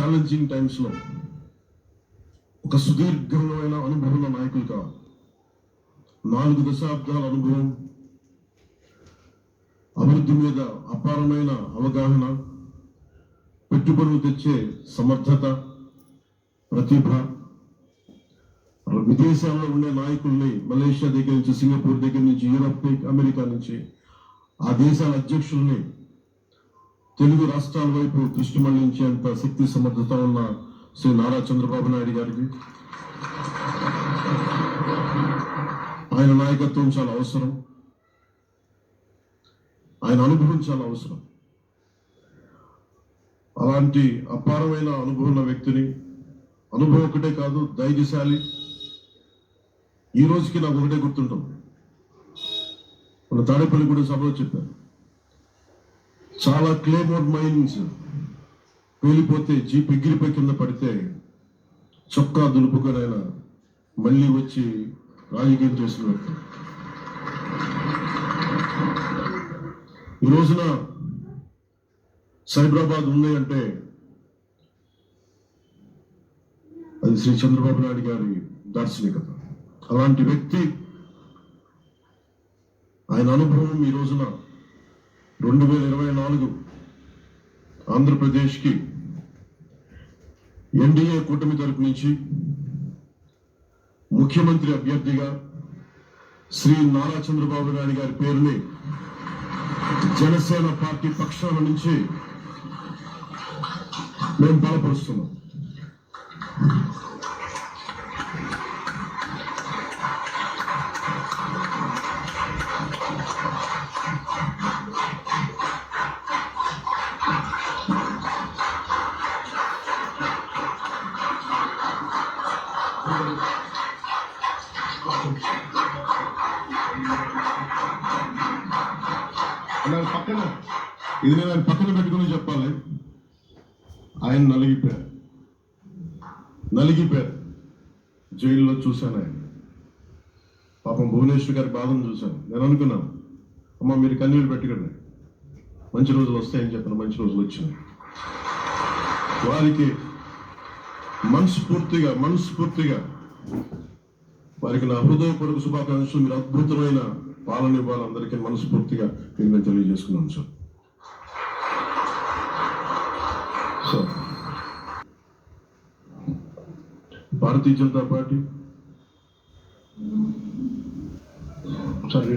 Challenging టైమ్స్లో ఒక సుదీర్ఘమైన అనుభవం నాయకులు కావాలి. 4 దశాబ్దాల అనుభవం, అభివృద్ధి మీద అపారమైన అవగాహన, పెట్టుబడులు తెచ్చే సమర్థత, ప్రతిభ, విదేశాల్లో ఉండే నాయకుల్ని మలేషియా దగ్గర నుంచి, సింగపూర్ దగ్గర నుంచి, యూరప్, అమెరికా నుంచి ఆ దేశాల అధ్యక్షుల్ని తెలుగు రాష్ట్రాల వైపు దృష్టి మళ్లించేంత శక్తి సమర్థత ఉన్న శ్రీ నారా చంద్రబాబు నాయుడు గారికి ఆయన నాయకత్వం చాలా అవసరం, ఆయన అనుభవం చాలా అవసరం. అలాంటి అపారమైన అనుభవం ఉన్న వ్యక్తిని, అనుభవం ఒకటే కాదు, ధైర్యశాలి. ఈ రోజుకి నాకు ఒకటే గుర్తుంటుంది, మన తాడేపల్లిగూడెం సభలో చెప్పారు, చాలా క్లేమోర్ మైన్స్ పేలిపోతే జీప్ ఎగిరిపై కింద పడితే చొక్కా దులుపుకొని ఆయన మళ్ళీ వచ్చి రాజకీయం చేసిన వ్యక్తి. ఈ రోజున సైబరాబాద్ ఉంది అంటే అది శ్రీ చంద్రబాబు నాయుడు గారి దార్శనికత. అలాంటి వ్యక్తి, ఆయన అనుభవం ఈ రోజున 2024 ఆంధ్రప్రదేశ్కి ఎన్డీఏ కూటమి తరపు నుంచి ముఖ్యమంత్రి అభ్యర్థిగా శ్రీ నారా చంద్రబాబు నాయుడు గారి పేరుని జనసేన పార్టీ పక్షాల నుంచి మేము బలపరుస్తున్నాం. ఇది నేను పక్కన పెట్టుకుని చెప్పాలి, ఆయన నలిగిపోయారు. జైల్లో చూశాను ఆయన, పాపం భువనేశ్వర్ గారి బాధను చూశాను. నేను అనుకున్నాను, అమ్మ మీరు కన్నీళ్ళు పెట్టకండి, మంచి రోజులు వస్తాయని చెప్పిన మంచి రోజులు వచ్చినాయి. వారికి మనస్ఫూర్తిగా వారికి నా హృదయపూర్వక శుభాకాంక్షలు. మీరు అద్భుతమైన పాలన ఇవ్వాలి, అందరికీ మనస్ఫూర్తిగా మీకు నేను తెలియజేసుకున్నాను సార్. భారతీయ జనతా పార్టీ సరే